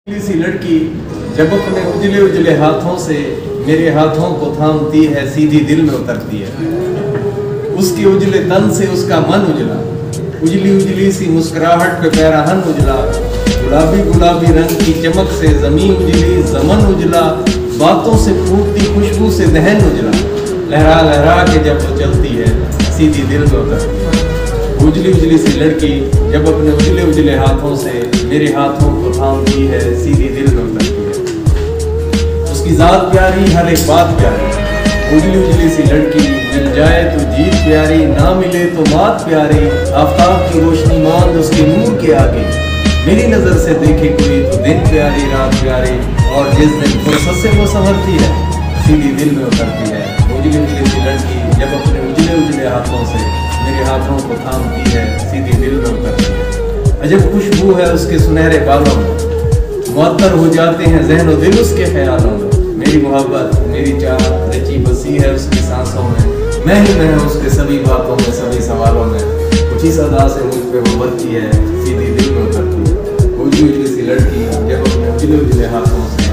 सी लड़की जब अपने उजले उजले हाथों से मेरे हाथों को थामती है, सीधी दिल में उतरती है। उसके उजले तन से उसका मन उजला, उजली उजली सी मुस्कुराहट पे पैराहन उजला, गुलाबी गुलाबी रंग की चमक से जमीन उजली, जमन उजला, बातों से फूटती खुशबू से दहन उजला। लहरा लहरा के जब वो चलती है, सीधी दिल में उतरती है। उजली उजली सी लड़की जब अपने उजले उजले हाथों से मेरे हाथों को थामती है, सीधी दिल में उतरती है। उसकी जात प्यारी, हर एक बात प्यारी। उजली उजली सी लड़की, मिल जाए तो जीत प्यारी, ना मिले तो बात प्यारी। आफताब की रोशनी मांद उसके नूर के आगे, मेरी नजर से देखे कोई तो दिन प्यारी रात प्यारी। और जिस दिन फुर्सत से वो संभलती है, सीधी दिल में उतरती है। उजली उजली सी लड़की जब अपने उजले उजले हाथों से मेरे हाथों को थामती है, सीधी दिल में उतरती है। अजब खुशबू है उसके सुनहरे बालों में, मुअत्तर हो जाते हैं ज़हन और दिल उसके ख्यालों में। मेरी मोहब्बत मेरी चाहत रची बसी है उसकी सांसों में, मैं ही मैं हूँ उसके सभी बातों में, सभी सवालों में। कुछ ही सदा से मुझ पे वो बरती है, सीधी दिल में उतरती है। उजली उजली सी लड़की जब अपने उजले उजले हाथों से